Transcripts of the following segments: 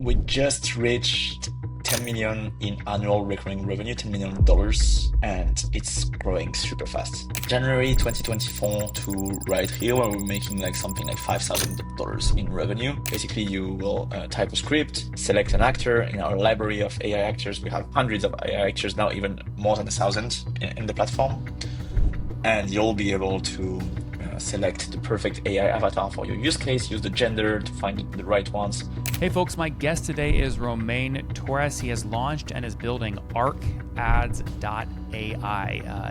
We just reached 10 million in annual recurring revenue, $10 million, and it's growing super fast. January 2024 to right here, where we're making like something like $5,000 in revenue. Basically, you will type a script, select an actor. In our library of AI actors, we have hundreds of AI actors now, even more than 1,000 in the platform. And you'll be able to select the perfect AI avatar for your use case, use the gender to find the right ones. Hey folks, my guest today is Romain Torres. He has launched and is building ARCads.ai.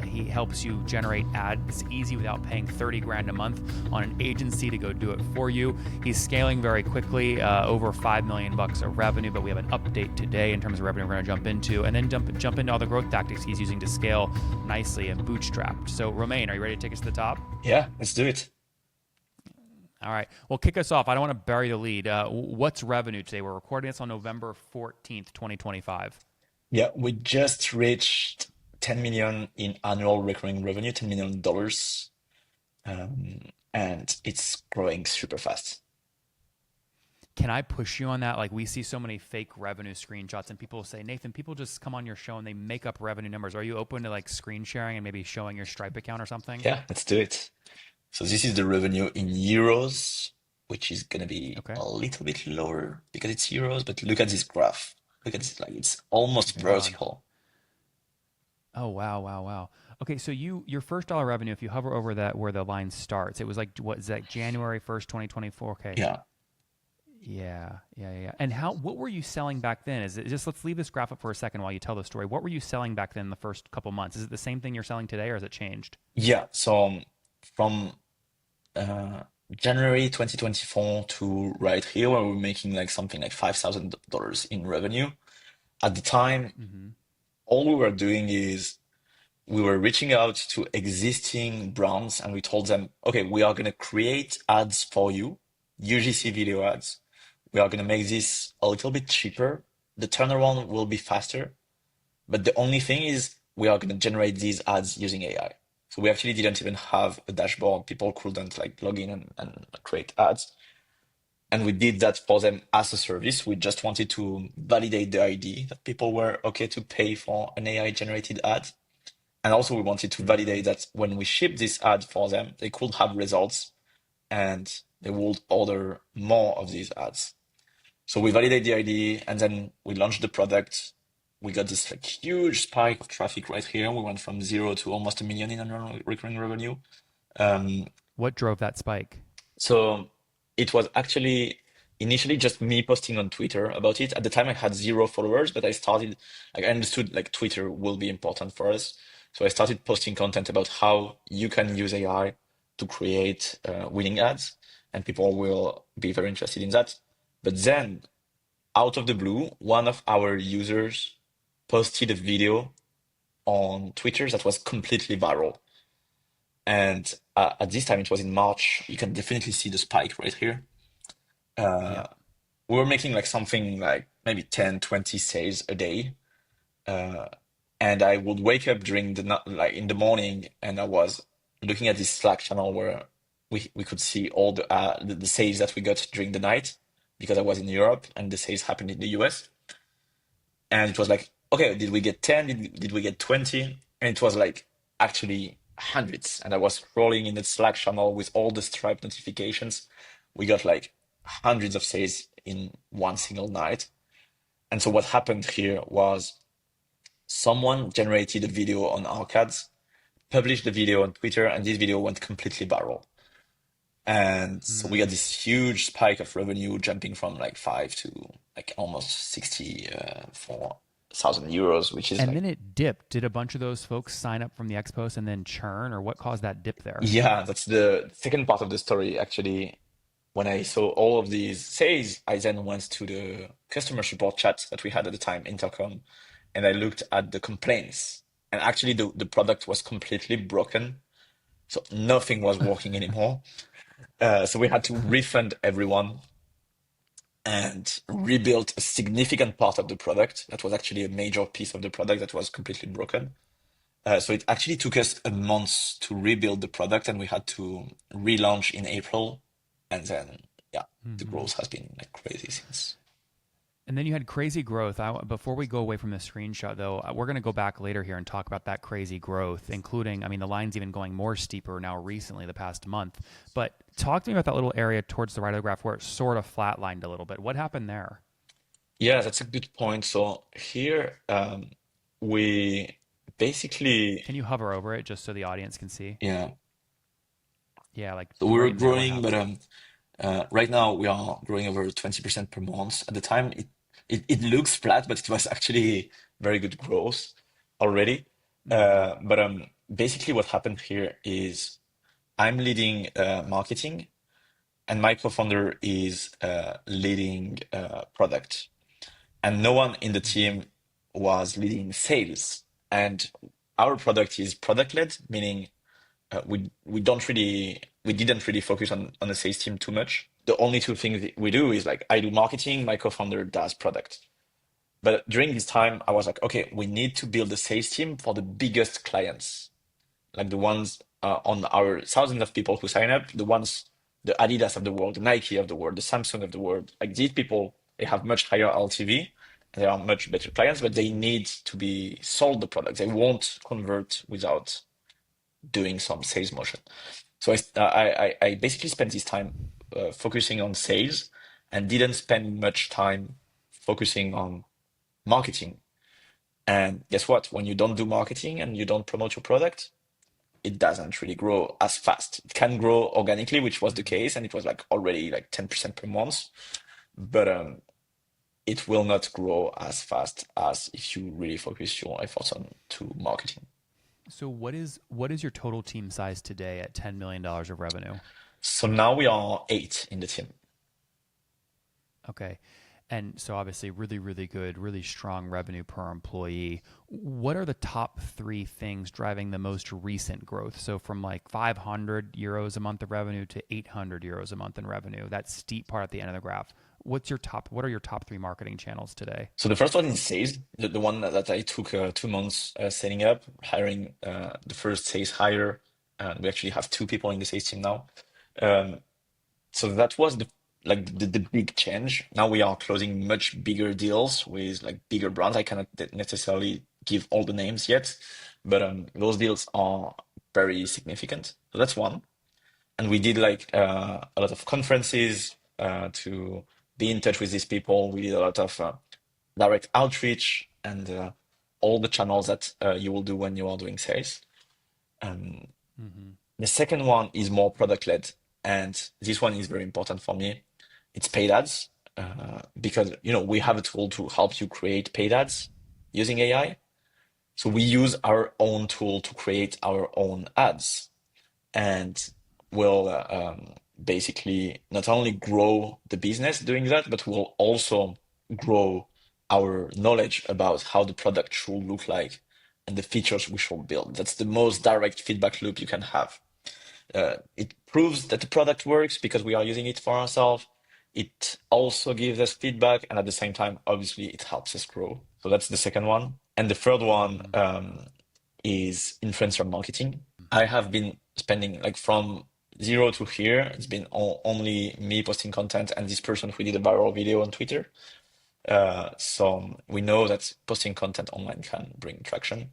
He helps you generate ads easy without paying 30 grand a month on an agency to go do it for you. He's scaling very quickly, over $5 million of revenue, but we have an update today in terms of revenue we're going to jump into, and then jump into all the growth tactics he's using to scale nicely and Bootstrapped. So Romain, are you ready to take us to the top? Yeah, let's do it. All right. Well, kick us off. I don't want to bury the lead. What's revenue today? We're recording this on November 14th, 2025. Yeah, we just reached 10 million in annual recurring revenue, $10 million, and it's growing super fast. Can I push you on that? Like, we see so many fake revenue screenshots, and people say, Nathan, people just come on your show and they make up revenue numbers. Are you open to like screen sharing and maybe showing your Stripe account or something? Yeah, let's do it. So this is the revenue in euros, which is gonna be Okay. a little bit lower because it's euros, but look at this graph. Look at this, like it's almost Okay, hold on. vertical. Oh, wow, wow, wow. Okay, so your first dollar revenue, if you hover over that where the line starts, it was like, what is that, January 1st, 2024? Okay. Yeah. Yeah. And what were you selling back then? Is it just, let's leave this graph up for a second while you tell the story. What were you selling back then in the first couple months? Is it the same thing you're selling today or has it changed? Yeah. So from uh, January 2024 to right here, where we're making like something like $5,000 in revenue. At the time, Mm-hmm. all we were doing is we were reaching out to existing brands and we told them, okay, we are going to create ads for you, UGC video ads. We are going to make this a little bit cheaper. The turnaround will be faster. But the only thing is we are going to generate these ads using AI. So we actually didn't even have a dashboard. People couldn't like log in and create ads. And we did that for them as a service. We just wanted to validate the idea that people were okay to pay for an AI generated ad. And also we wanted to validate that when we ship this ad for them, they could have results and they would order more of these ads. So we validate the idea and then we launched the product. We got this like huge spike of traffic right here. We went from zero to almost a million in annual recurring revenue. Um, What drove that spike? so it was actually initially just me posting on Twitter about it. At the time, I had zero followers, but I started like I understood like Twitter will be important for us. So I started posting content about how you can use AI to create winning ads, and people will be very interested in that. But then, out of the blue, one of our users posted a video on Twitter that was completely viral. And at this time, it was in March. You can definitely see the spike right here. Uh, Yeah. we were making like something like maybe 10, 20 sales a day. Uh, and I would wake up during like in the morning and I was looking at this Slack channel where we could see all the sales that we got during the night because I was in Europe and the sales happened in the US. And it was like, okay, did we get 10? Did we get 20? And it was like actually hundreds. And I was scrolling in the Slack channel with all the Stripe notifications. We got like hundreds of sales in one single night. And so what happened here was someone generated a video on ARCads, published the video on Twitter, and this video went completely viral. And so we got Hmm. this huge spike of revenue jumping from like five to like almost 64,000 euros, which is And like, then it dipped. Did a bunch of those folks sign up from the expos and then churn, or what caused that dip there? yeah, that's the second part of the story. Actually, when I saw all of these sales, I then went to the customer support chat that we had at the time, Intercom, and I looked at the complaints. And actually, the product was completely broken. So nothing was working anymore. So we had to refund everyone and rebuilt a significant part of the product. That was actually a major piece of the product that was completely broken. So it actually took us a month to rebuild the product, and we had to relaunch in April. And then, yeah, the Hmm. growth has been like crazy since. And then you had crazy growth. Before we go away from the screenshot, though, we're going to go back later here and talk about that crazy growth, including, I mean, the line's even going more steeper now recently, the past month. But talk to me about that little area towards the right of the graph where it sort of flatlined a little bit. What happened there? Yeah, that's a good point. So here, we basically, Can you hover over it just so the audience can see? yeah, Yeah, like so we were right in there. What growing, but happened? right now we are growing over 20% per month. At the time, it looks flat, but it was actually very good growth already. Mm-hmm. But basically, what happened here is I'm leading marketing, and my co-founder is leading product, and no one in the Mm-hmm. team was leading sales. And our product is product led, meaning we didn't really focus on the sales team too much. The only two things that we do is like I do marketing, my co-founder does product. But during this time, I was like, okay, we need to build a sales team for the biggest clients, like the ones on our thousands of people who sign up, the ones, the Adidas of the world, the Nike of the world, the Samsung of the world. Like these people, they have much higher LTV, and they are much better clients, but they need to be sold the product. They won't convert without doing some sales motion. So I basically spent this time focusing on sales and didn't spend much time focusing on marketing. And guess what? When you don't do marketing and you don't promote your product, it doesn't really grow as fast. It can grow organically, which was the Mm-hmm. case, and it was like already like 10% per month, but it will not grow as fast as if you really focus your efforts on to marketing. So what is your total team size today at $10 million of revenue? So now we are eight in the team. Okay. And so obviously really, really good, really strong revenue per employee. What are the top three things driving the most recent growth? So from like 500 euros a month of revenue to 800 euros a month in revenue, that steep part at the end of the graph. What are your top three marketing channels today? So the first one is sales, the one that I took 2 months setting up, hiring the first sales hire, and we actually have two people in the sales team now. Um, so that was the big change. Now we are closing much bigger deals with like bigger brands. I cannot necessarily give all the names yet, but those deals are very significant. So that's one. And we did like a lot of conferences to be in touch with these people. We did a lot of direct outreach and all the channels that you will do when you are doing sales. Um, Mm-hmm. the second one is more product led, and this one is very important for me. It's paid ads because we have a tool to help you create paid ads using AI. So we use our own tool to create our own ads, and will basically not only grow the business doing that, but will also grow our knowledge about how the product should look like and the features we should build. That's the most direct feedback loop you can have. It proves that the product works because we are using it for ourselves. It also gives us feedback, and at the same time, obviously, it helps us grow. So that's the second one. And the third one Mm-hmm. is influencer marketing. I have been spending like from zero to here. It's been only me posting content and this person who did a viral video on Twitter. So we know that posting content online can bring traction.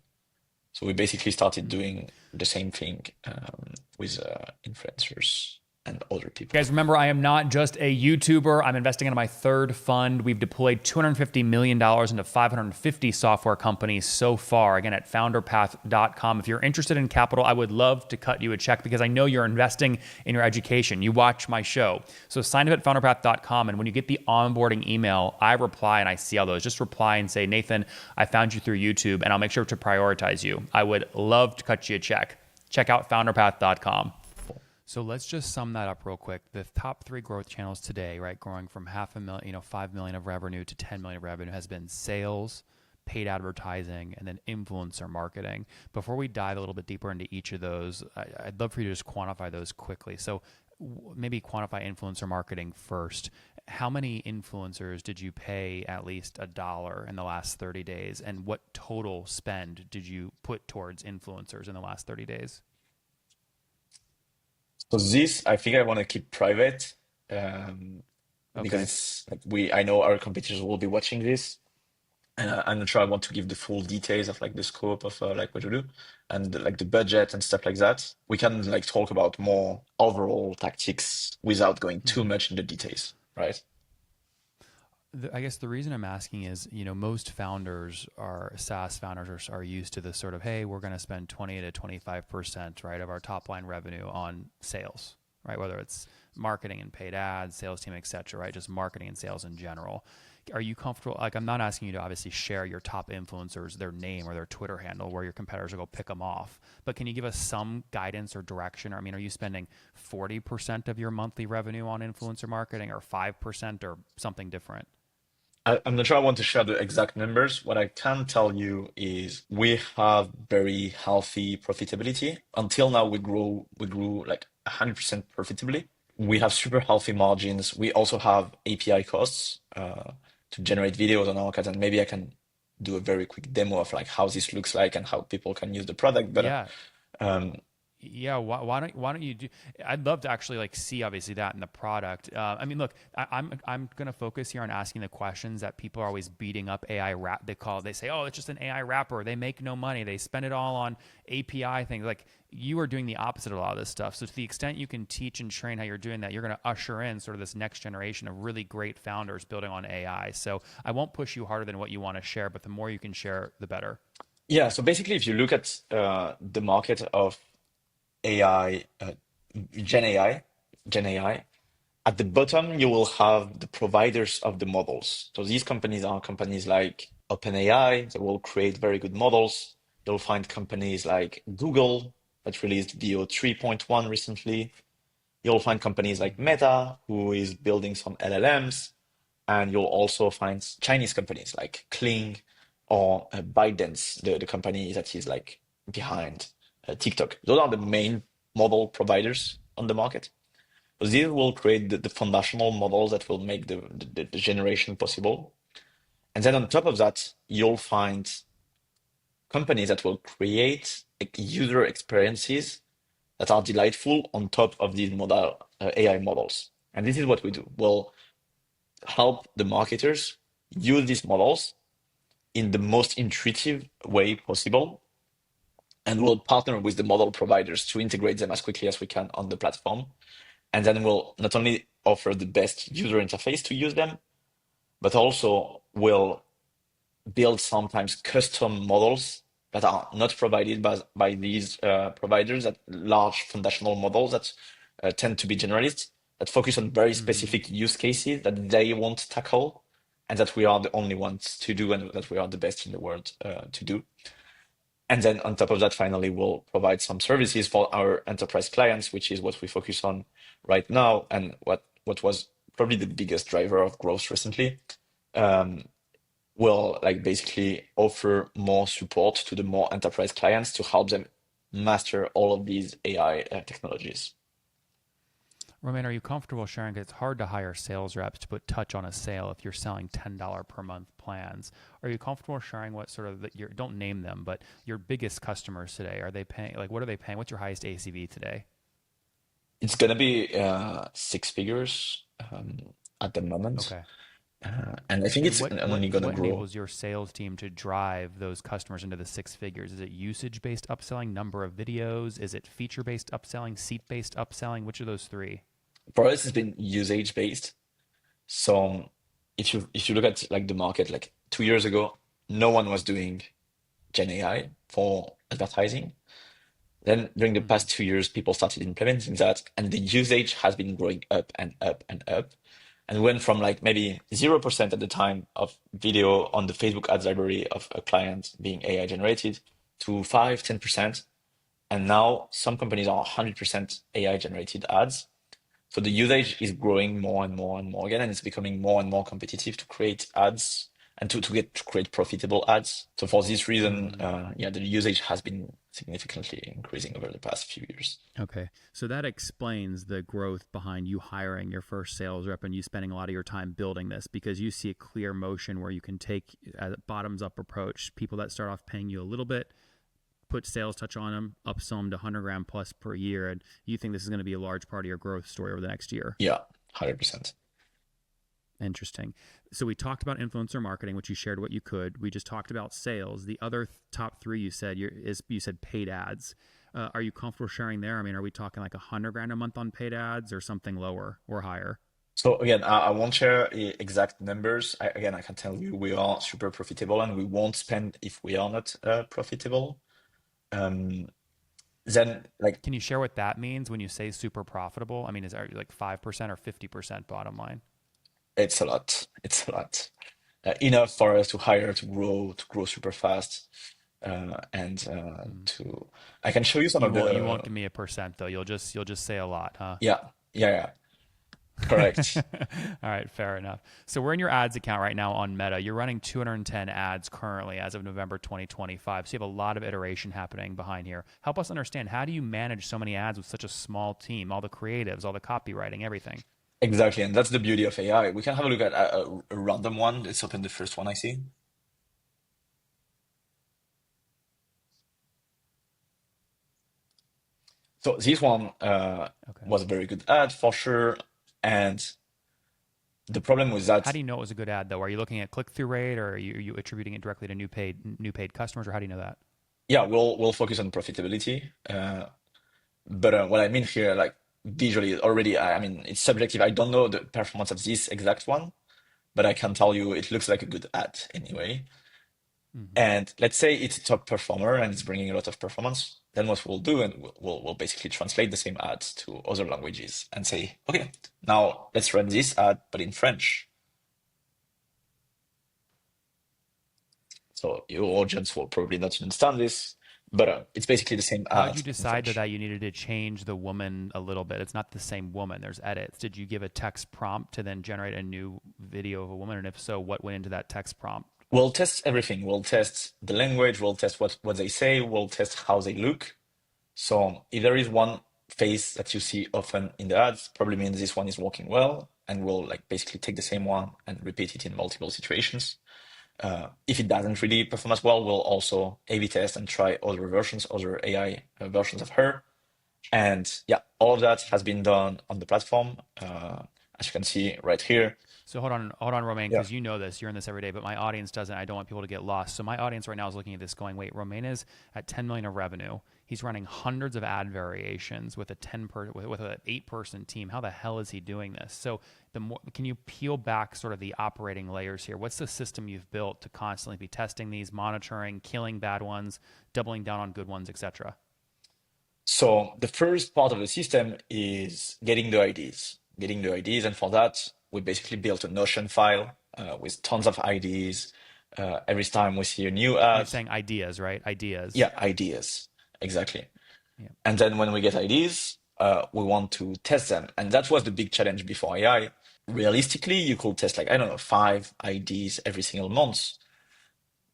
So we basically started Mm-hmm. doing the same thing with influencers and other people. Guys, remember, I am not just a YouTuber. I'm investing into my third fund. We've deployed $250 million into 550 software companies so far. Again, at founderpath.com. If you're interested in capital, I would love to cut you a check because I know you're investing in your education. You watch my show. So sign up at founderpath.com. And when you get the onboarding email, I reply and I see all those. Just reply and say, Nathan, I found you through YouTube, and I'll make sure to prioritize you. I would love to cut you a check. Check out founderpath.com. So let's just sum that up real quick. The top three growth channels today, right, growing from 500,000, 5 million of revenue to 10 million of revenue, has been sales, paid advertising, and then influencer marketing. Before we dive a little bit deeper into each of those, I'd love for you to just quantify those quickly. So maybe quantify influencer marketing first. How many influencers did you pay at least $1 in the last 30 days? And what total spend did you put towards influencers in the last 30 days? So this, I think I want to keep private. Um, because Okay. it's like I know our competitors will be watching this. I'm not sure I want to give the full details of like the scope of like what we do and like the budget and stuff like that. We can like talk about more overall tactics without going too Mhm. much in the details, right? I guess the reason I'm asking is, most founders are SaaS founders are used to this sort of, hey, we're going to spend 20 to 25%, right, of our top line revenue on sales, right? Whether it's marketing and paid ads, sales team, et cetera, right? Just marketing and sales in general. Are you comfortable? Like, I'm not asking you to obviously share your top influencers, their name or their Twitter handle where your competitors will go pick them off. But can you give us some guidance or direction? Or, I mean, are you spending 40% of your monthly revenue on influencer marketing or 5% or something different? I'm not sure I want to share the exact numbers. What I can tell you is we have very healthy profitability. Until now, we grew like 100% profitably. We have super healthy margins. We also have API costs to generate videos on ARCads, and maybe I can do a very quick demo of like how this looks like and how people can use the product. But Yeah, um, yeah. Why don't you do? I'd love to actually like see obviously that in the product. I mean, look, I'm gonna focus here on asking the questions that people are always beating up AI rap. They say, oh, it's just an AI wrapper. They make no money. They spend it all on API things. Like you are doing the opposite of a lot of this stuff. So to the extent you can teach and train how you're doing that, you're gonna usher in sort of this next generation of really great founders building on AI. So I won't push you harder than what you want to share, but the more you can share, the better. yeah, so basically, if you look at the market of AI, Gen AI, Gen AI. At the bottom, you will have the providers of the models. So these companies are companies like OpenAI that will create very good models. You'll find companies like Google that released VO 3.1 recently. You'll find companies like Mm-hmm. Meta, who is building some LLMs. And you'll also find Chinese companies like Kling or ByteDance, the company that is like behind TikTok. Those are the main model providers on the market. So these will create the foundational models that will make the generation possible. And then on top of that, you'll find companies that will create like, user experiences that are delightful on top of these model AI models. And this is what we do. We'll help the marketers use these models in the most intuitive way possible. And we'll partner with the model providers to integrate them as quickly as we can on the platform. And then we'll not only offer the best user interface to use them, but also will build sometimes custom models that are not provided by these providers, that large foundational models that tend to be generalists, that focus on very Mm-hmm. specific use cases that they won't tackle, and that we are the only ones to do, and that we are the best in the world to do. And then on top of that, finally, we'll provide some services for our enterprise clients, which is what we focus on right now, and what was probably the biggest driver of growth recently. Um, will like basically offer more support to the more enterprise clients to help them master all of these AI technologies. Romain, are you comfortable sharing? It's hard to hire sales reps to put touch on a sale if you're selling $10 per month plans. Are you comfortable sharing what sort of your don't name them, but your biggest customers today? Are they paying like what are they paying? What's your highest ACV today? It's gonna be six figures at the moment, Okay. and I think And it's what what only gonna what grow. enables your sales team to drive those customers into the six figures? Is it usage based upselling, number of videos? Is it feature based upselling, seat based upselling? Which of those three? For us, it's been usage based. So if you look at like the market, like 2 years ago, no one was doing Gen AI for advertising. Then during the Mm-hmm. past 2 years, people started implementing that, and the usage has been growing up and up and up. And went from like maybe 0% at the time of video on the Facebook ads library of a client being AI generated to 5, 10%. And now some companies are 100% AI generated ads. So the usage is growing more and more and more again, and it's becoming more and more competitive to create ads and to create profitable ads. So for this reason, Mm-hmm. yeah, the usage has been significantly increasing over the past few years. Okay. So that explains the growth behind you hiring your first sales rep and you spending a lot of your time building this because you see a clear motion where you can take a bottoms up approach, people that start off paying you a little bit, put sales touch on them, upsell them to 100 grand plus per year. And you think this is going to be a large part of your growth story over the next year. Yeah, 100%. Interesting. So we talked about influencer marketing, which you shared what you could. We just talked about sales. The other top three you said you said paid ads. Are you comfortable sharing there? I mean, are we talking like 100 grand a month on paid ads or something lower or higher? So again, I won't share exact numbers. Again, I can tell you we are super profitable and we won't spend if we are not profitable. Um, then like Can you share what that means when you say super profitable? I mean, is that like 5% or 50% bottom line? it's a lot. It's a lot. Enough for us to hire, to grow super fast, and Mm. to. I can show you some of You won't the. give me a percent though. You'll just say a lot, huh? Yeah, yeah, correct. All right, fair enough. So we're in your ads account right now on Meta. You're running 210 ads currently as of November 2025. So you have a lot of iteration happening behind here. Help us understand, how do you manage so many ads with such a small team, all the creatives, all the copywriting, everything? Exactly, and that's the beauty of AI. We can have a look at a random one. Let's open the first one I see. So this one Okay. was a very good ad for sure, and the problem with How that, do you know it was a good ad though? Are you looking at click through rate, or are you attributing it directly to new paid customers, or how do you know that? yeah, we'll focus on profitability. But what I mean here, like visually, already, I mean, it's subjective. I don't know the performance of this exact one, but I can tell you it looks like a good ad anyway. Mm-hmm. And let's say it's a top performer and it's bringing a lot of performance. Then what we'll do, and we'll basically translate the same ad to other languages and say, okay, now let's run this ad, but in French. So your audience will probably not understand this, but it's basically the same How did ad you in decide French. that you needed to change the woman a little bit? It's not the same woman. There's edits. Did you give a text prompt to then generate a new video of a woman? And if so, what went into that text prompt? We'll test everything. We'll test the language. We'll test what they say. We'll test how they look. So if there is one face that you see often in the ads, probably means this one is working well, and we'll like basically take the same one and repeat it in multiple situations. If it doesn't really perform as well, we'll also A/B test and try other versions, other AI versions of her. And yeah, all of that has been done on the platform, as you can see right here. So hold on, Romain, Yeah. because you know this, you're in this every day, but my audience doesn't. I don't want people to get lost. So my audience right now is looking at this, going, "Wait, Romain is at 10 million of revenue. He's running hundreds of ad variations with a with an 8-person team. How the hell is he doing this?" So the more, can you peel back sort of the operating layers here? What's the system you've built to constantly be testing these, monitoring, killing bad ones, doubling down on good ones, etc.? So the first part of the system is getting the IDs, and for that we basically built a Notion file with tons of IDs. Every time we see a new And you're ad, saying ideas, right? Ideas. yeah, ideas, exactly. Yeah. And then when we get IDs, we want to test them, and that was the big challenge before AI. Realistically, you could test like I don't know 5 IDs every single month,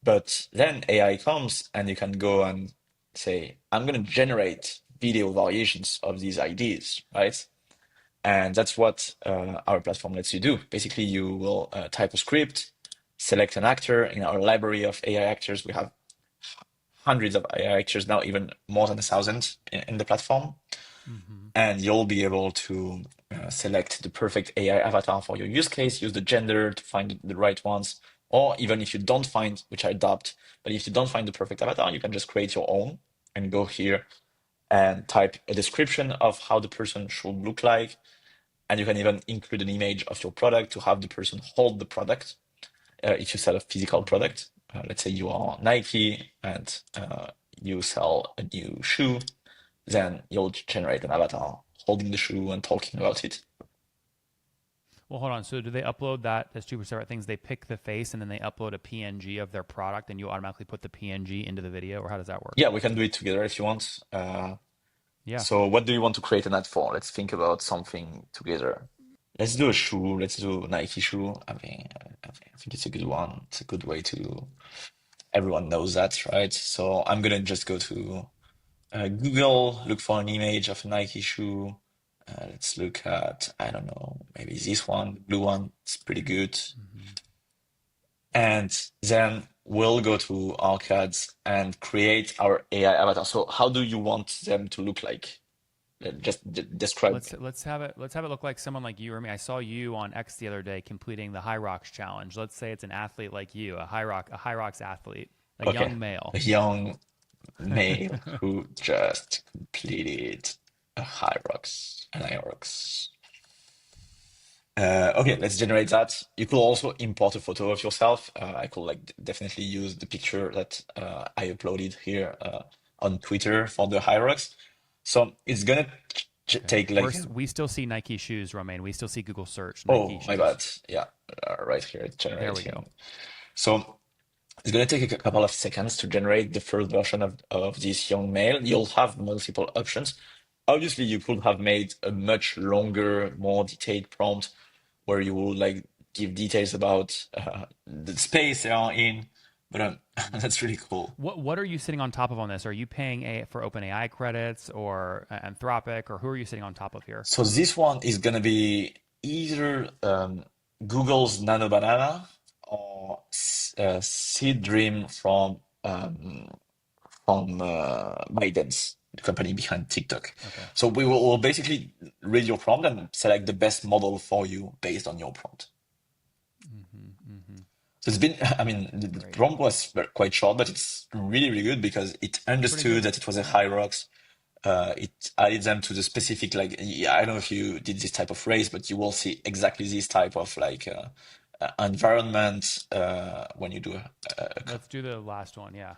but then AI comes and you can go and say, I'm going to generate video variations of these IDs, right? And that's what our platform lets you do. Basically, you will type a script, select an actor. In our library of AI actors, we have hundreds of AI actors now, even more than 1,000 in the platform. Mm-hmm. And you'll be able to select the perfect AI avatar for your use case, use the gender to find the right ones. Or even if you don't find, which I doubt, but if you don't find the perfect avatar, you can just create your own and go here and type a description of how the person should look like. And you can even include an image of your product to have the person hold the product if you sell a physical Mm-hmm. product. Let's say you are Nike and you sell a new shoe, then you'll generate an avatar holding the shoe and talking about it. Well, hold on. So do they upload that as two separate things? They pick the face and then they upload a PNG of their product, and you automatically put the PNG into the video, or how does that work? Yeah, we can do it together if you want. Yeah. So what do you want to create an ad for? Let's think about something together. Let's do a shoe. Let's do Nike shoe. I think it's a good one. It's a good way to. Everyone knows that, right? So I'm gonna just go to Google, look for an image of a Nike shoe. Let's look at, I don't know, maybe this one, the blue one. It's pretty good. Mm-hmm. And then we'll go to ARCads and create our AI avatar. So how do you want them to look like? describe. Let's have it look like someone like you or me. I saw you on X the other day completing the High Rocks challenge. Let's say it's an athlete like you, a High Rocks athlete, a Okay, young male. a young male who just completed a high rocks, an high rocks. Okay, let's generate that. You could also import a photo of yourself. I could like definitely use the picture that I uploaded here on Twitter for the Hyrox. So it's gonna Okay. take like, We still see Nike shoes, Romain. We still see Google search Nike oh my shoes. bad, yeah, right here it's There we go. generating. So it's gonna take a couple of seconds to generate the first version of this young male. You'll have multiple options. Obviously, you could have made a much longer, more detailed prompt where you will like give details about the space they are in. But Mm-hmm. that's really cool. What are you sitting on top of on this? Are you paying for OpenAI credits or Anthropic, or who are you sitting on top of here? So this one is gonna be either Google's Nano Banana or Seed Dream from Biden's, the company behind TikTok. Okay. So we'll basically read your prompt and select the best model for you based on your prompt. Mm-hmm. Mm-hmm. So it's been, I mean, the Great. prompt was quite short, but it's really, really good because it It's pretty understood good. that it was a Yeah. high rocks. It added them to the specific, like, yeah, I don't know if you did this type of race, but you will see exactly this type of like environment when you do Let's do the last one. Yeah.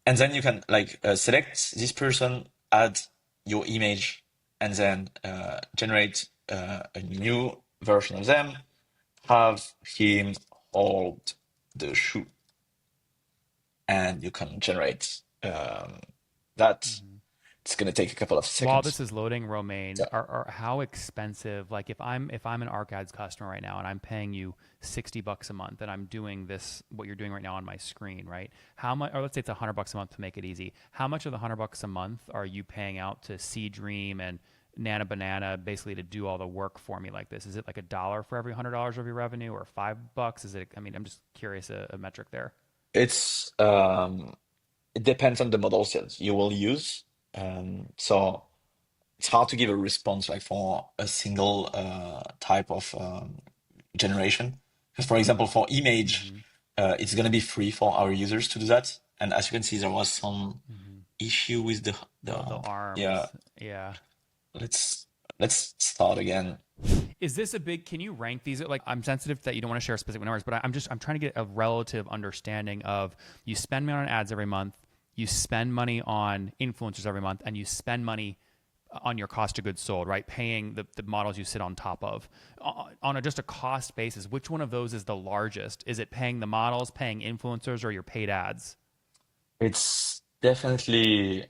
and then you can like select this person, add your image, and then generate a new version of them, have him hold the shoe, and you can generate that. Mm-hmm. It's going to take a couple of While seconds. this is loading, Romain, Yeah. are how expensive? Like if I'm an ARCads customer right now and I'm paying you $60 a month and I'm doing this what you're doing right now on my screen, right? How much? Or let's say it's $100 a month to make it easy. How much of the $100 a month are you paying out to Sea Dream and Nana Banana basically to do all the work for me like this? Is it like $1 for every $100 of your revenue, or $5? Is it? I mean, I'm just curious a metric there. It's it depends on the models that you will use. So it's hard to give a response like for a single type of generation. Because for example, for image, Mm-hmm. it's gonna be free for our users to do that. And as you can see, there was some Mm-hmm. issue with The the yeah. arms, yeah. Let's let's start again. Is this a big? Can you rank these? Like, I'm sensitive that you don't want to share specific numbers, but I'm trying to get a relative understanding of you spend money on ads every month, you spend money on influencers every month, and you spend money on your cost of goods sold, right? Paying the models you sit on top of on just a cost basis. Which one of those is the largest? Is it paying the models, paying influencers, or your paid ads? It's definitely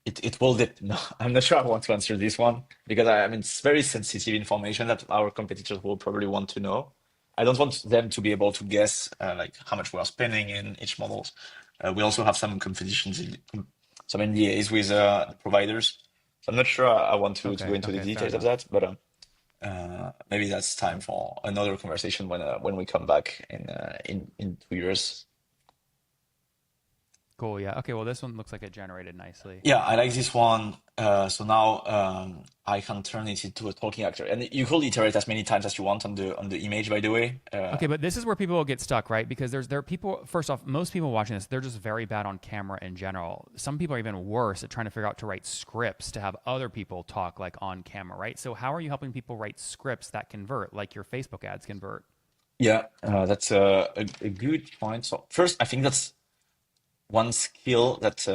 it will dep no, I'm not sure I want to answer this one because I mean it's very sensitive information that our competitors will probably want to know. I don't want them to be able to guess like how much we are spending in each models. We also have some competitions, some NDAs with the providers. So I'm not sure I want to go Okay, into the okay, fair details of enough. that, but maybe that's time for another conversation when we come back in 2 years. Cool. Yeah. Okay. Well, this one looks like it generated nicely. Yeah, I like this one. So now I can turn it into a talking actor, and you could iterate as many times as you want on the image. By the way, Okay, but this is where people will get stuck, right? Because there are people. First off, most people watching this, they're just very bad on camera in general. Some people are even worse at trying to figure out to write scripts to have other people talk like on camera, right? So how are you helping people write scripts that convert, like your Facebook ads convert? yeah, that's a good point. So first, I think that's one skill that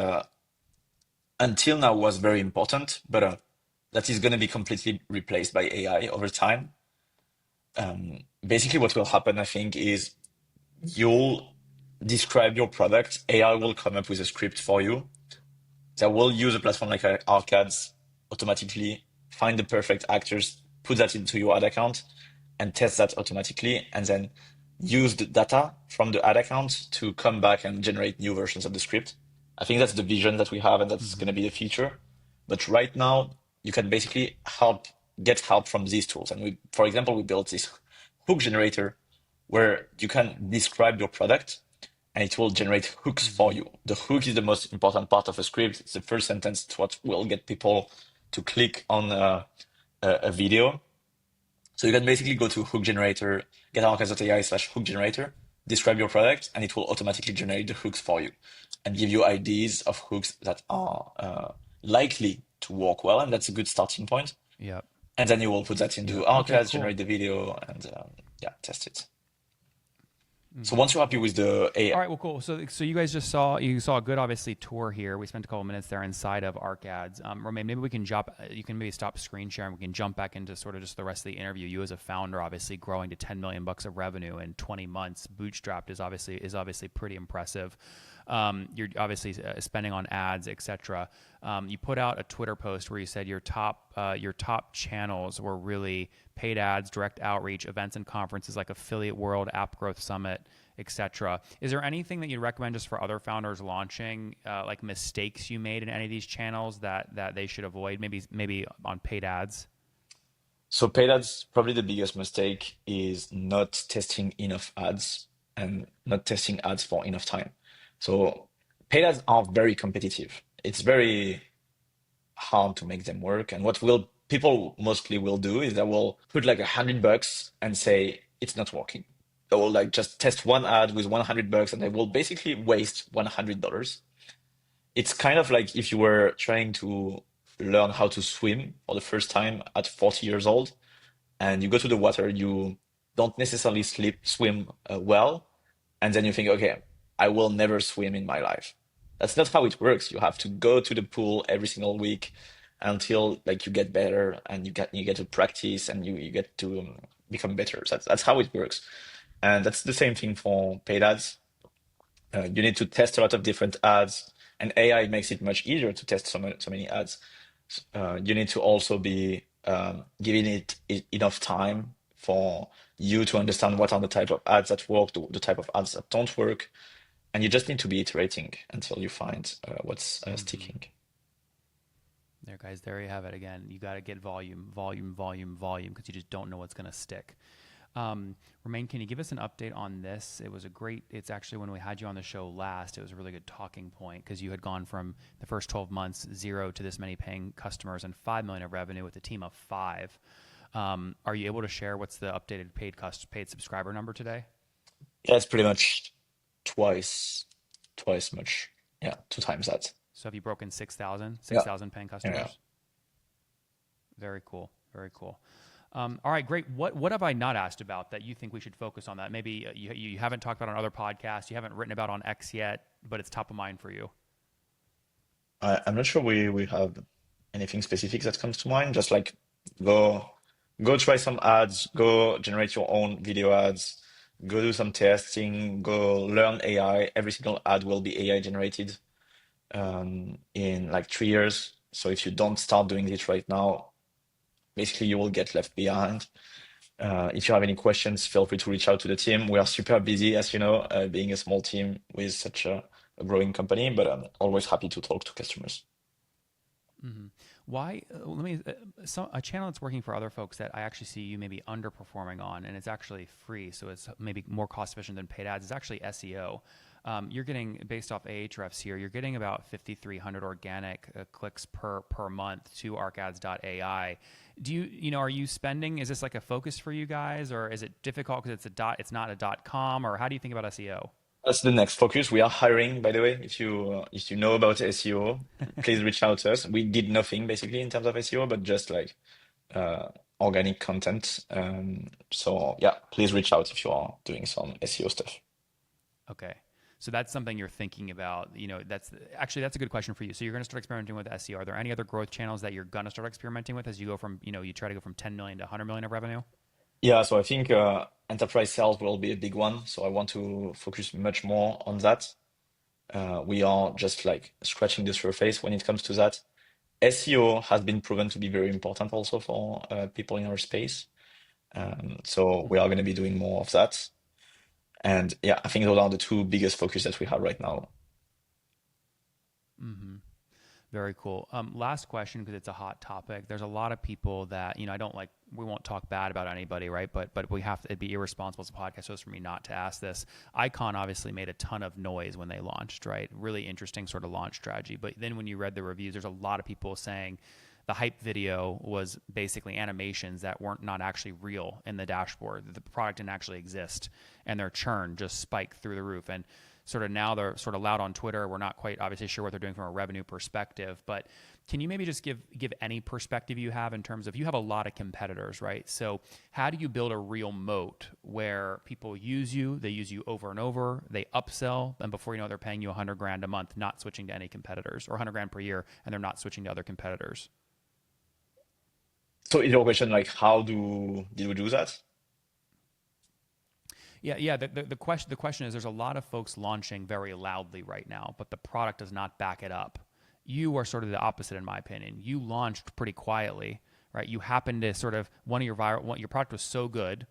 until now was very important, but that is going to be completely replaced by AI over time. Basically, what will happen, I think, is you'll describe your product. AI will come up with a script for you that will use a platform like ARCads automatically, find the perfect actors, put that into your ad account, and test that automatically, and then use the data from the ad account to come back and generate new versions of the script. I think that's the vision that we have, and that's going Mm-hmm. to be the future. But right now, you can basically get help from these tools. And we, for example, we built this hook generator where you can describe your product and it will generate hooks for Mm-hmm. you. The hook is the most important part of a script. It's the first sentence. It's what will get people to click on a video. So you can basically go to hook generator, get ARCads.ai/hook generator, describe your product, and it will automatically generate the hooks for you and give you ideas of hooks that are likely to work well. And that's a good starting point. Yep. And then you will put that into Yep. Okay, ARCads, cool. generate the video, and yeah, test it. So Mm-hmm. once you're happy with the AI, All right, well, cool. So you guys just saw a good obviously tour here. We spent a couple minutes there inside of ARCads. Romain, maybe we can jump. You can maybe stop screen sharing. We can jump back into sort of just the rest of the interview. You as a founder, obviously growing to 10 million bucks of revenue in 20 months. Bootstrapped is obviously pretty impressive. You're obviously spending on ads, etc. You put out a Twitter post where you said your top channels were really paid ads, direct outreach, events and conferences like Affiliate World, App Growth Summit, etc. Is there anything that you'd recommend just for other founders launching, like mistakes you made in any of these channels that they should avoid? Maybe on paid ads. so paid ads, probably the biggest mistake is not testing enough ads and not testing ads for enough time. So paid ads are very competitive. It's very hard to make them work. And what will people mostly will do is they will put like $100 and say it's not working. They will like just test one ad with $100 and they will basically waste $100. It's kind of like if you were trying to learn how to swim for the first time at 40 years old and you go to the water, you don't necessarily swim well, and then you think, okay, I will never swim in my life. That's not how it works. You have to go to the pool every single week until like you get better and you get to practice and you get to become better. So that's how it works, and that's the same thing for paid ads. You need to test a lot of different ads, and AI makes it much easier to test so many ads. You need to also be giving it enough time for you to understand what are the type of ads that work, the type of ads that don't work, and you just need to be iterating until you find what's Mm-hmm. sticking. There, guys. There you have it. Again, you got to get volume, volume, volume, volume, because you just don't know what's going to stick. Romain, can you give us an update on this? It's actually when we had you on the show last, it was a really good talking point because you had gone from the first 12 months, 0 to this many paying customers and 5 million of revenue with a team of 5. Are you able to share what's the updated paid subscriber number today? Yeah, it's pretty much twice much. Yeah, two times that. So have you broken 6,000, Yeah, 6,000 paying yeah. customers? Very cool. Very cool. All right, great. What have I not asked about that you think we should focus on? That maybe you haven't talked about on other podcasts, you haven't written about on X yet, but it's top of mind for you. I'm not sure we have anything specific that comes to mind. Just like go go try some ads, go generate your own video ads, go do some testing, go learn AI. Every single ad will be AI generated in like 3 years. So if you don't start doing it right now, basically you will get left behind. If you have any questions, feel free to reach out to the team. We are super busy, as you know, being a small team with such a growing company, but I'm always happy to talk to customers. Hmm. Why? Let me. A channel that's working for other folks that I actually see you maybe underperforming on, and it's actually free, so it's maybe more cost efficient than paid ads. It's actually SEO. You're getting based off Ahrefs here. You're getting about 5,300 organic clicks per month to ARCads.ai. Are you spending? Is this like a focus for you guys, or is it difficult because it's not a .com, or how do you think about SEO? That's the next focus. We are hiring, by the way. If you know about SEO, please reach out to us. We did nothing basically in terms of SEO, but just like uh, organic content. So yeah, please reach out if you are doing some SEO stuff. Okay. So that's something you're thinking about. That's a good question for you. So you're going to start experimenting with SEO. Are there any other growth channels that you're going to start experimenting with as you go from, you try to go from 10 million to 100 million of revenue? Yeah, so I think enterprise sales will be a big one. So I want to focus much more on that. We are just like scratching the surface when it comes to that. SEO has been proven to be very important also for people in our space. So we are Mm-hmm. going to be doing more of that. And yeah, I think those are the two biggest focus that we have right now. Mm-hmm. Very cool. Last question, because it's a hot topic. There's a lot of people that I don't like. We won't talk bad about anybody, right? But we have to. It'd be irresponsible as a podcast host for me not to ask this. Icon obviously made a ton of noise when they launched, right? Really interesting sort of launch strategy. But then when you read the reviews, there's a lot of people saying the hype video was basically animations that weren't not actually real in the dashboard. The product didn't actually exist, and their churn just spiked through the roof. And sort of now they're sort of loud on Twitter. We're not quite obviously sure what they're doing from a revenue perspective, but can you maybe just give any perspective you have in terms of, you have a lot of competitors, right? So how do you build a real moat where people use you, they use you over and over, they upsell, and before you know it, they're paying you 100 grand a month, not switching to any competitors, or 100 grand per year, and they're not switching to other competitors? So is your question like how do did we do that? Yeah. The question is, there's a lot of folks launching very loudly right now, but the product does not back it up. You are sort of the opposite, in my opinion. You launched pretty quietly, right? You happened to sort of, your product was so good,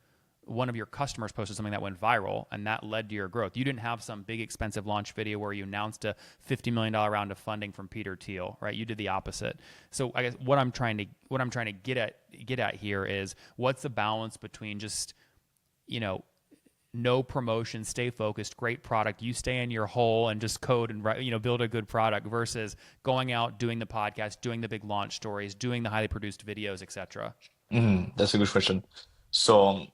one of your customers posted something that went viral, and that led to your growth. You didn't have some big expensive launch video where you announced a $50 million round of funding from Peter Thiel, right? You did the opposite. So I guess what I'm trying to get at here is, what's the balance between just, you know, no promotion, stay focused, great product, you stay in your hole and just code and build a good product, versus going out, doing the podcast, doing the big launch stories, doing the highly produced videos, etc. That's a good question. So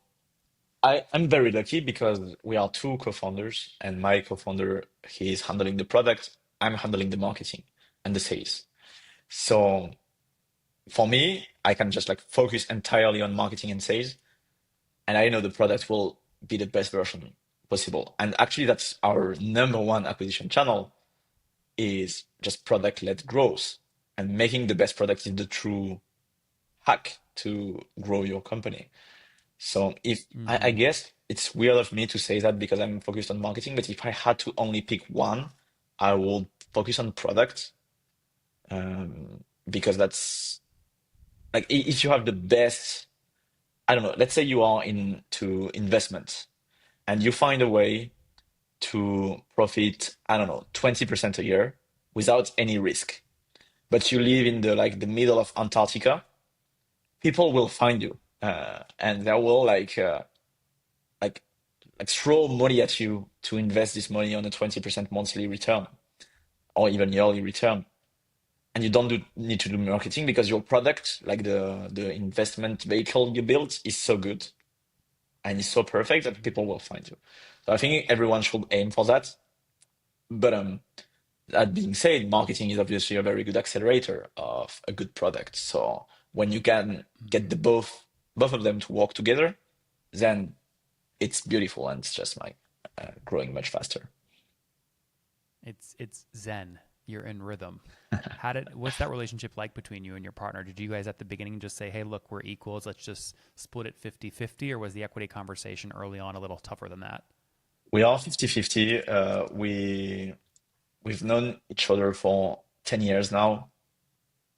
I'm very lucky because we are two co-founders, and my co-founder, he is handling the product, I'm handling the marketing and the sales. So for me, I can just like focus entirely on marketing and sales, and I know the product will be the best version possible. And actually, that's our number one acquisition channel, is just product-led growth. And making the best product is the true hack to grow your company. So if I Mm-hmm. guess it's weird of me to say that because I'm focused on marketing, but if I had to only pick one, I would focus on product, because that's like if you have the best, I don't know, let's say you are into investment and you find a way to profit, I don't know, 20% a year without any risk, but you live in the middle of Antarctica, people will find you, and they will like like throw money at you to invest this money on a 20% monthly return or even yearly return. And you don't need to do marketing because your product, like the investment vehicle you built, is so good and is so perfect that people will find you. So I think everyone should aim for that. But that being said, marketing is obviously a very good accelerator of a good product. So when you can get the both of them to work together, then it's beautiful and it's just like growing much faster. It's zen. You're in rhythm. What's that relationship like between you and your partner? Did you guys at the beginning just say, hey, look, we're equals, let's just split it 50-50, or was the equity conversation early on a little tougher than that? We are 50-50. We've known each other for 10 years now.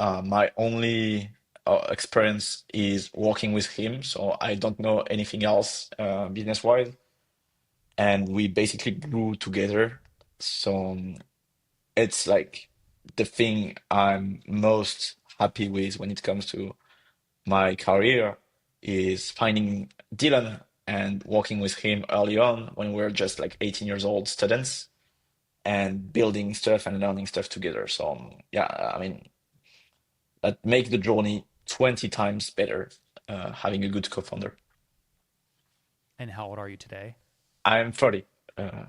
My only experience is working with him, so I don't know anything else business-wise. And we basically grew together. So it's like the thing I'm most happy with when it comes to my career is finding Dylan and working with him early on when we were just like 18 years old students and building stuff and learning stuff together. So yeah, I mean, that make the journey 20 times better, having a good co-founder. And how old are you today? I'm 30. Uh,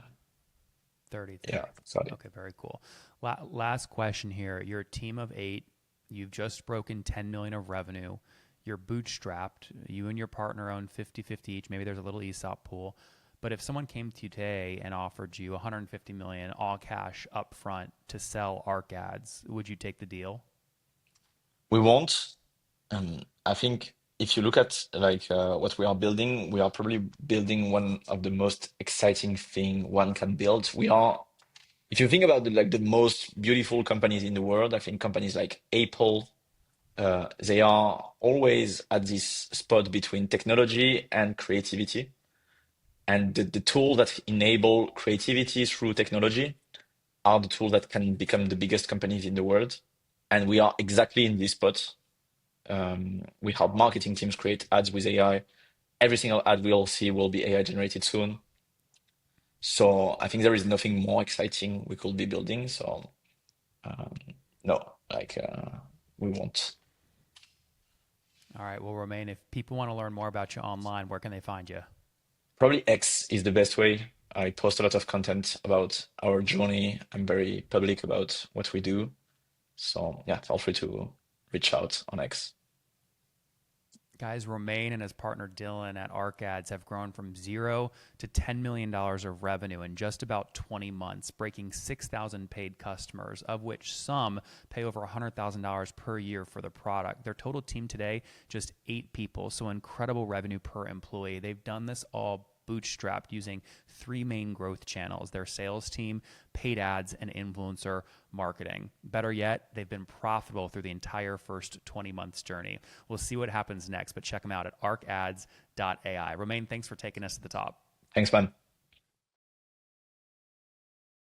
30 yeah, today. sorry. Okay, very cool. Last question here. You're a team of 8. You've just broken 10 million of revenue. You're bootstrapped. You and your partner own 50-50 each. Maybe there's a little ESOP pool. But if someone came to you today and offered you 150 million all cash upfront to sell ARCads, would you take the deal? We won't. I think if you look at what we are building, we are probably building one of the most exciting thing one can build. We are, if you think about the most beautiful companies in the world, I think companies like Apple, they are always at this spot between technology and creativity. And the tool that enable creativity through technology are the tools that can become the biggest companies in the world. And we are exactly in this spot. We help marketing teams create ads with AI. Every single ad we'll see will be AI generated soon. So I think there is nothing more exciting we could be building. So um, no, we won't. All right. Well, Romain, if people want to learn more about you online, where can they find you? Probably X is the best way. I post a lot of content about our journey. I'm very public about what we do. So yeah, feel free to reach out on X. Guys, Romain and his partner Dylan at ARCads have grown from zero to $10 million of revenue in just about 20 months, breaking 6,000 paid customers, of which some pay over $100,000 per year for the product. Their total team today, just 8 people, so incredible revenue per employee. They've done this all bootstrapped using 3 main growth channels: their sales team, paid ads, and influencer marketing. Better yet, they've been profitable through the entire first 20 months journey. We'll see what happens next, but check them out at ARCads.ai. Romain, thanks for taking us to the top. Thanks, man.